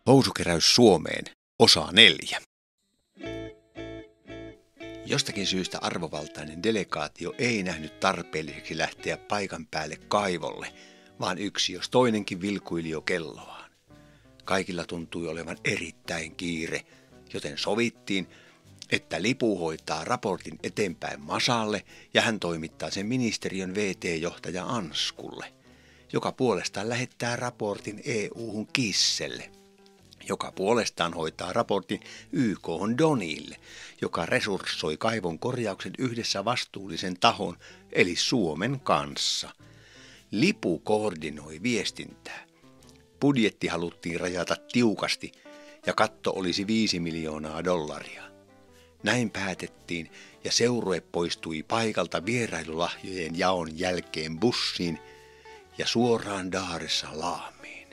Housukeräys Suomeen, osa 4. Jostakin syystä arvovaltainen delegaatio ei nähnyt tarpeelliseksi lähteä paikan päälle kaivolle, vaan yksi jos toinenkin vilkuili jo kelloaan. Kaikilla tuntui olevan erittäin kiire, joten sovittiin, että Lipu hoitaa raportin eteenpäin Masalle ja hän toimittaa sen ministeriön VT-johtaja Anskulle, joka puolestaan lähettää raportin EU-hun Kisselle, joka puolestaan hoitaa raportin YK:hon Donille, joka resurssoi kaivon korjauksen yhdessä vastuullisen tahon eli Suomen kanssa. Lipu koordinoi viestintää. Budjetti haluttiin rajata tiukasti ja katto olisi $5 miljoonaa. Näin päätettiin ja seurue poistui paikalta vierailulahjojen jaon jälkeen bussiin ja suoraan Dar es Salaamiin.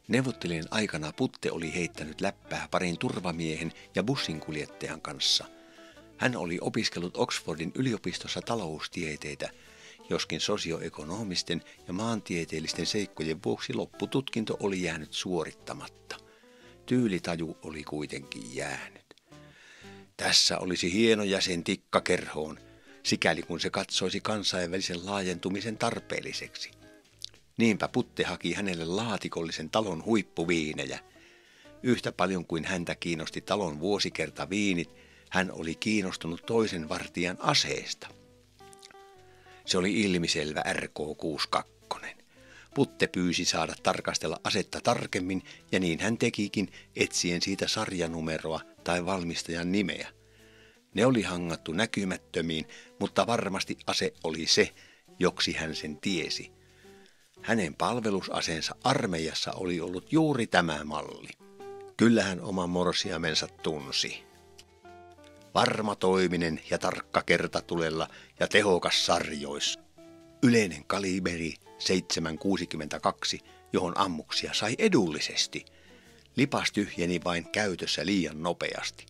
Neuvottelujen aikana Putte oli heittänyt läppää parin turvamiehen ja bussinkuljettajan kanssa. Hän oli opiskellut Oxfordin yliopistossa taloustieteitä, joskin sosioekonomisten ja maantieteellisten seikkojen vuoksi loppututkinto oli jäänyt suorittamatta. Tyylitaju oli kuitenkin jäänyt. Tässä olisi hieno jäsen tikkakerhoon, sikäli kun se katsoisi kansainvälisen laajentumisen tarpeelliseksi. Niinpä Putte haki hänelle laatikollisen talon huippuviinejä. Yhtä paljon kuin häntä kiinnosti talon vuosikertaviinit, hän oli kiinnostunut toisen vartijan aseesta. Se oli ilmiselvä RK-62. Putte pyysi saada tarkastella asetta tarkemmin ja niin hän tekikin etsien siitä sarjanumeroa tai valmistajan nimeä. Ne oli hangattu näkymättömiin, mutta varmasti ase oli se, joksi hän sen tiesi. Hänen palvelusaseensa armeijassa oli ollut juuri tämä malli. Kyllä hän oman morsiamensa tunsi. Varmatoiminen ja tarkka kertatulella ja tehokas sarjoissa. Yleinen kaliberi 7,62, johon ammuksia sai edullisesti. Lipas tyhjeni vain käytössä liian nopeasti.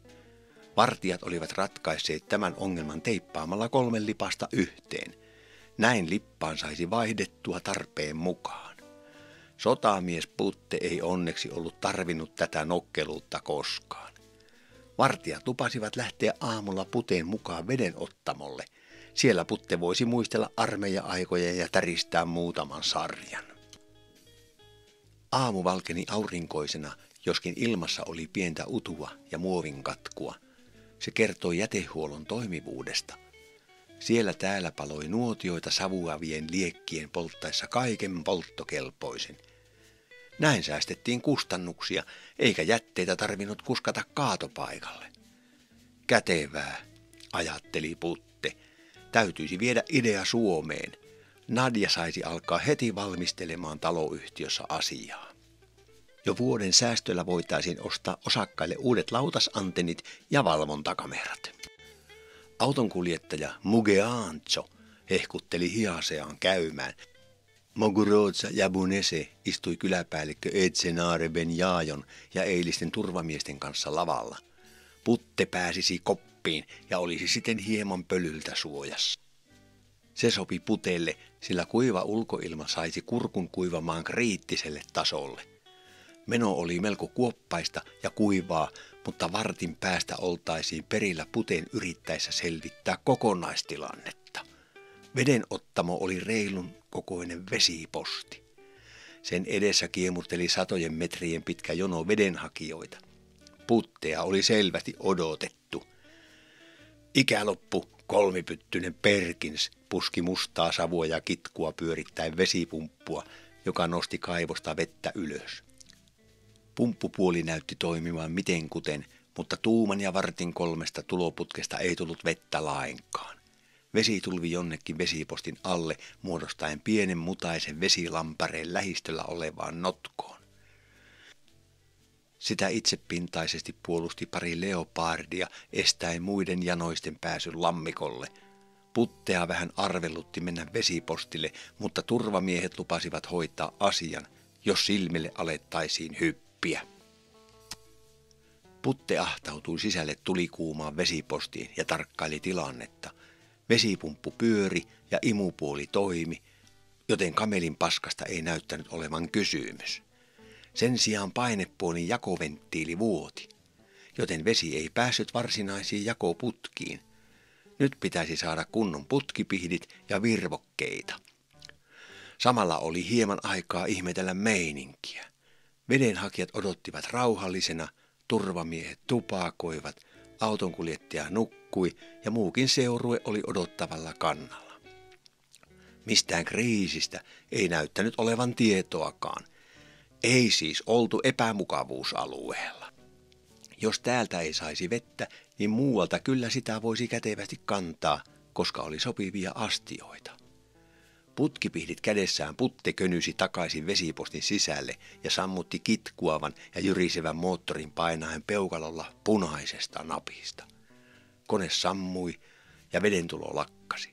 Vartijat olivat ratkaisseet tämän ongelman teippaamalla 3 lipasta yhteen. Näin lippaan saisi vaihdettua tarpeen mukaan. Sotamies Putte ei onneksi ollut tarvinnut tätä nokkeluutta koskaan. Vartijat lupasivat lähteä aamulla Puteen mukaan vedenottamolle. Siellä Putte voisi muistella armeija-aikoja ja täristää muutaman sarjan. Aamu valkeni aurinkoisena, joskin ilmassa oli pientä utua ja muovin katkua. Se kertoi jätehuollon toimivuudesta. Siellä täällä paloi nuotioita savuavien liekkien polttaessa kaiken polttokelpoisen. Näin säästettiin kustannuksia, eikä jätteitä tarvinnut kuskata kaatopaikalle. Kätevää, ajatteli Putte. Täytyisi viedä idea Suomeen. Nadja saisi alkaa heti valmistelemaan taloyhtiössä asiaa. Jo vuoden säästöllä voitaisiin ostaa osakkaille uudet lautasantennit ja valvontakamerat. Autonkuljettaja Mugeancho hehkutteli hiaseaan käymään. Moguroza Jabunese istui kyläpäällikkö Etsenare Benjajon ja eilisten turvamiesten kanssa lavalla. Putte pääsisi koppiin ja olisi siten hieman pölyltä suojassa. Se sopi Putelle, sillä kuiva ulkoilma saisi kurkun kuivamaan kriittiselle tasolle. Meno oli melko kuoppaista ja kuivaa, mutta vartin päästä oltaisiin perillä Puteen yrittäessä selvittää kokonaistilannetta. Vedenottamo oli reilun kokoinen vesiposti. Sen edessä kiemurteli satojen metrien pitkä jono vedenhakijoita. Puttea oli selvästi odotettu. Ikäloppu 3-pyttyinen Perkins puski mustaa savua ja kitkua pyörittäen vesipumppua, joka nosti kaivosta vettä ylös. Pumppupuoli näytti toimimaan mitenkuten, mutta tuuman ja vartin 3 tuloputkesta ei tullut vettä lainkaan. Vesi tulvi jonnekin vesipostin alle muodostaen pienen mutaisen vesilampareen lähistöllä olevaan notkoon. Sitä itsepintaisesti puolusti pari leopardia estäen muiden janoisten pääsyn lammikolle. Puttea vähän arvelutti mennä vesipostille, mutta turvamiehet lupasivat hoitaa asian, jos silmille alettaisiin hyppiä. Putte ahtautui sisälle tulikuumaan vesipostiin ja tarkkaili tilannetta. Vesipumppu pyöri ja imupuoli toimi, joten kamelin paskasta ei näyttänyt olevan kysymys. Sen sijaan painepuolin jakoventtiili vuoti, joten vesi ei päässyt varsinaisiin jakoputkiin. Nyt pitäisi saada kunnon putkipihdit ja virvokkeita. Samalla oli hieman aikaa ihmetellä meininkiä. Vedenhakijat odottivat rauhallisena, turvamiehet tupakoivat, autonkuljettaja nukkui ja muukin seurue oli odottavalla kannalla. Mistään kriisistä ei näyttänyt olevan tietoakaan. Ei siis oltu epämukavuusalueella. Jos täältä ei saisi vettä, niin muualta kyllä sitä voisi kätevästi kantaa, koska oli sopivia astioita. Putkipihdit kädessään Putte könysi takaisin vesipostin sisälle ja sammutti kitkuavan ja jyrisevän moottorin painaen peukalolla punaisesta napista. Kone sammui ja vedentulo lakkasi.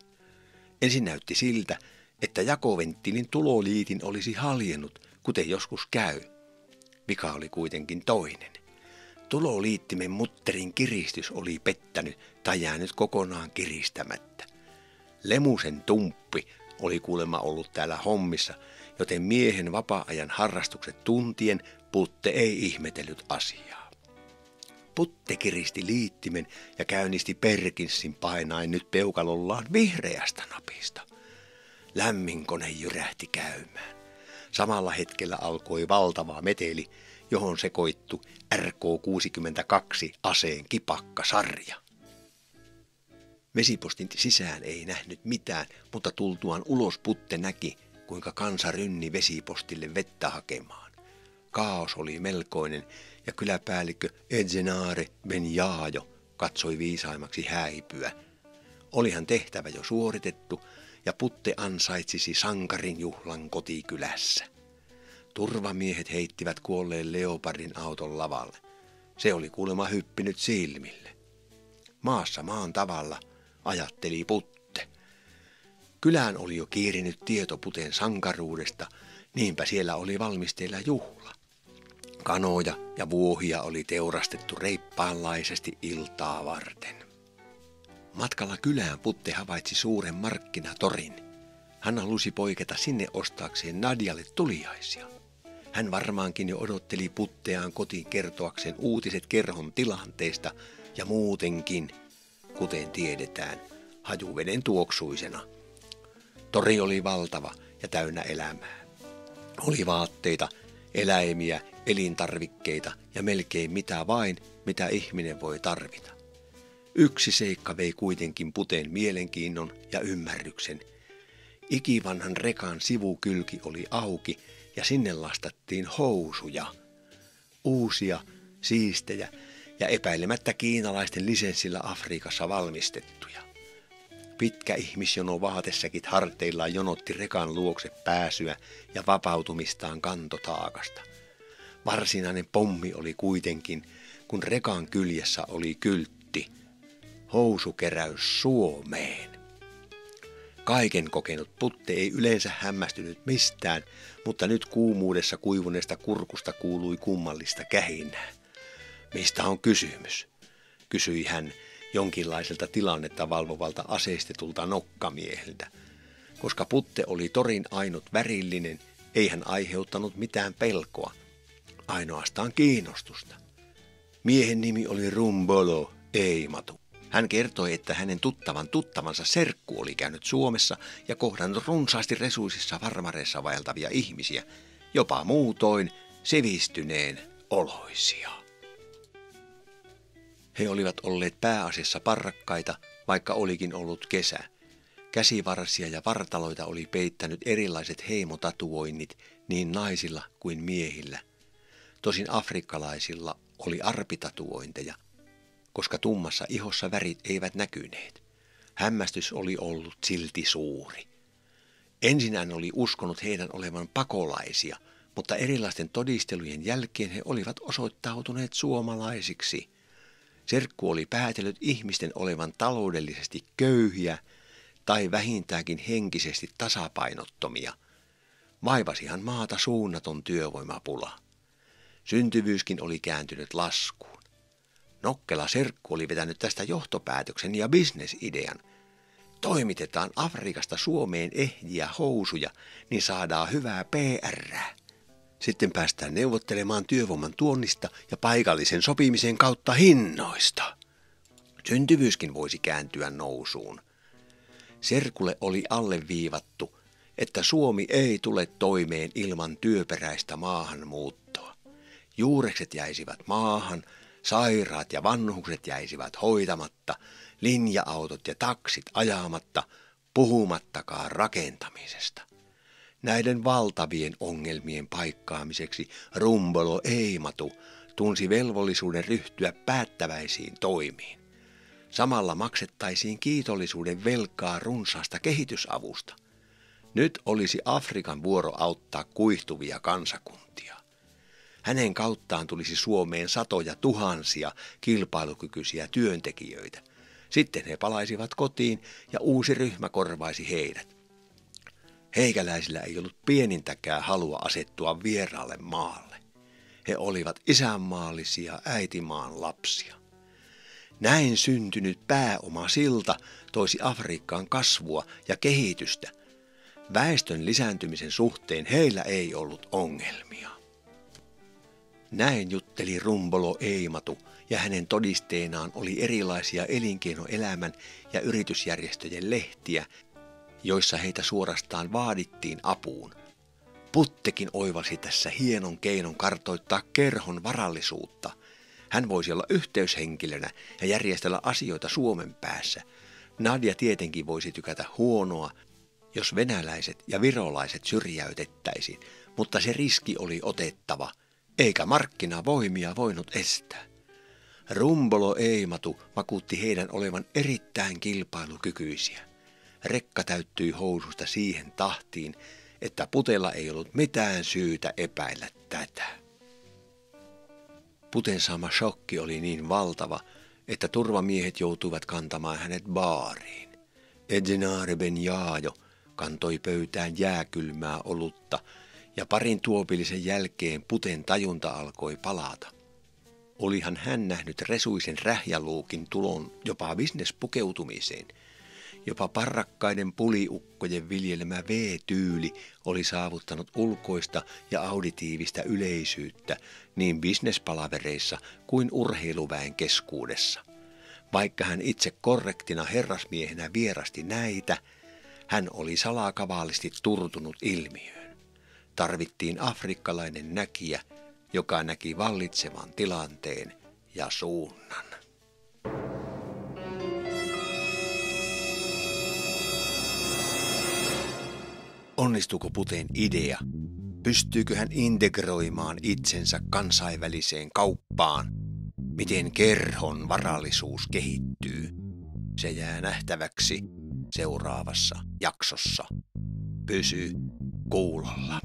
Ensin näytti siltä, että jakoventtiilin tuloliitin olisi haljennut, kuten joskus käy. Vika oli kuitenkin toinen. Tuloliittimen mutterin kiristys oli pettänyt tai jäänyt kokonaan kiristämättä. Lemusen tumppi oli kuulemma ollut täällä hommissa, joten miehen vapaa-ajan harrastukset tuntien Putte ei ihmetellyt asiaa. Putte kiristi liittimen ja käynnisti Perkinsin painaen nyt peukalollaan vihreästä napista. Lämmin kone jyrähti käymään. Samalla hetkellä alkoi valtava meteli, johon sekoittui RK-62 aseen kipakkasarja. Vesipostin sisään ei nähnyt mitään, mutta tultuaan ulos Putte näki, kuinka kansa rynni vesipostille vettä hakemaan. Kaos oli melkoinen ja kyläpäällikkö Etzenare Ben Jaajo katsoi viisaimmaksi häipyä. Olihan tehtävä jo suoritettu ja Putte ansaitsisi sankarin juhlan kotikylässä. Turvamiehet heittivät kuolleen leopardin auton lavalle. Se oli kuulemma hyppinyt silmille. Maassa maan tavalla, ajatteli Putte. Kylään oli jo kiirinyt tieto Puten sankaruudesta, niinpä siellä oli valmisteilla juhla. Kanoja ja vuohia oli teurastettu reippaanlaisesti iltaa varten. Matkalla kylään Putte havaitsi suuren markkinatorin. Hän halusi poiketa sinne ostaakseen Nadjalle tuliaisia. Hän varmaankin jo odotteli Putteaan kotiin kertoakseen uutiset kerhon tilanteesta ja muutenkin, kuten tiedetään, hajuveden tuoksuisena. Tori oli valtava ja täynnä elämää. Oli vaatteita, eläimiä, elintarvikkeita ja melkein mitä vain, mitä ihminen voi tarvita. Yksi seikka vei kuitenkin Puten mielenkiinnon ja ymmärryksen. Ikivanhan rekan sivukylki oli auki ja sinne lastattiin housuja. Uusia, siistejä ja epäilemättä kiinalaisten lisenssillä Afrikassa valmistettuja. Pitkä ihmisjono vaatesäkit harteillaan jonotti rekan luokse pääsyä ja vapautumistaan kantotaakasta. Varsinainen pommi oli kuitenkin, kun rekan kyljessä oli kyltti: housukeräys Suomeen. Kaiken kokenut Putte ei yleensä hämmästynyt mistään, mutta nyt kuumuudessa kuivuneesta kurkusta kuului kummallista kähinää. Mistä on kysymys? Kysyi hän jonkinlaiselta tilannetta valvovalta aseistetulta nokkamieheltä. Koska Putte oli torin ainut värillinen, ei hän aiheuttanut mitään pelkoa, ainoastaan kiinnostusta. Miehen nimi oli Rumbolo Eimatu. Hän kertoi, että hänen tuttavansa serkku oli käynyt Suomessa ja kohdannut runsaasti resuisissa farmareissa vaeltavia ihmisiä, jopa muutoin sivistyneen oloisia. He olivat olleet pääasiassa parrakkaita, vaikka olikin ollut kesä. Käsivarsia ja vartaloita oli peittänyt erilaiset heimotatuoinnit niin naisilla kuin miehillä. Tosin afrikkalaisilla oli arpitatuointeja, koska tummassa ihossa värit eivät näkyneet. Hämmästys oli ollut silti suuri. Ensin hän oli uskonut heidän olevan pakolaisia, mutta erilaisten todistelujen jälkeen he olivat osoittautuneet suomalaisiksi. Serkku oli päätellyt ihmisten olevan taloudellisesti köyhiä tai vähintäänkin henkisesti tasapainottomia. Vaivasihan maata suunnaton työvoimapula. Syntyvyyskin oli kääntynyt laskuun. Nokkela serkku oli vetänyt tästä johtopäätöksen ja bisnesidean. Toimitetaan Afrikasta Suomeen ehjiä housuja, niin saadaan hyvää PR:ää. Sitten päästään neuvottelemaan työvoiman tuonnista ja paikallisen sopimisen kautta hinnoista. Syntyvyyskin voisi kääntyä nousuun. Serkulle oli alleviivattu, että Suomi ei tule toimeen ilman työperäistä maahanmuuttoa. Juurekset jäisivät maahan, sairaat ja vanhukset jäisivät hoitamatta, linja-autot ja taksit ajamatta, puhumattakaan rakentamisesta. Näiden valtavien ongelmien paikkaamiseksi Rumbolo Eimatu tunsi velvollisuuden ryhtyä päättäväisiin toimiin. Samalla maksettaisiin kiitollisuuden velkaa runsaasta kehitysavusta. Nyt olisi Afrikan vuoro auttaa kuihtuvia kansakuntia. Hänen kauttaan tulisi Suomeen satoja tuhansia kilpailukykyisiä työntekijöitä. Sitten he palaisivat kotiin ja uusi ryhmä korvaisi heidät. Heikäläisillä ei ollut pienintäkään halua asettua vieraalle maalle. He olivat isänmaallisia äitimaan lapsia. Näin syntynyt pääomasilta toisi Afrikkaan kasvua ja kehitystä. Väestön lisääntymisen suhteen heillä ei ollut ongelmia. Näin jutteli Rumbolo Eimatu, ja hänen todisteenaan oli erilaisia elinkeinoelämän ja yritysjärjestöjen lehtiä, joissa heitä suorastaan vaadittiin apuun. Puttekin oivalsi tässä hienon keinon kartoittaa kerhon varallisuutta. Hän voisi olla yhteyshenkilönä ja järjestellä asioita Suomen päässä. Nadia tietenkin voisi tykätä huonoa, jos venäläiset ja virolaiset syrjäytettäisiin, mutta se riski oli otettava, eikä markkinavoimia voinut estää. Rumbolo Eimatu vakuutti heidän olevan erittäin kilpailukykyisiä. Rekka täyttyi housusta siihen tahtiin, että Putella ei ollut mitään syytä epäillä tätä. Puten saama shokki oli niin valtava, että turvamiehet joutuivat kantamaan hänet baariin. Edzenare Ben Jaajo kantoi pöytään jääkylmää olutta, ja parin tuopillisen jälkeen Puten tajunta alkoi palata. Olihan hän nähnyt resuisen rähjäluukin tulon jopa bisnespukeutumiseen. Jopa parrakkaiden puliukkojen viljelemä V-tyyli oli saavuttanut ulkoista ja auditiivista yleisyyttä niin bisnespalavereissa kuin urheiluväen keskuudessa. Vaikka hän itse korrektina herrasmiehenä vierasti näitä, hän oli salakavaalisti turtunut ilmiöön. Tarvittiin afrikkalainen näkijä, joka näki vallitsevan tilanteen ja suunnan. Onnistuuko Puten idea? Pystyykö hän integroimaan itsensä kansainväliseen kauppaan? Miten kerhon varallisuus kehittyy? Se jää nähtäväksi seuraavassa jaksossa. Pysy kuulolla.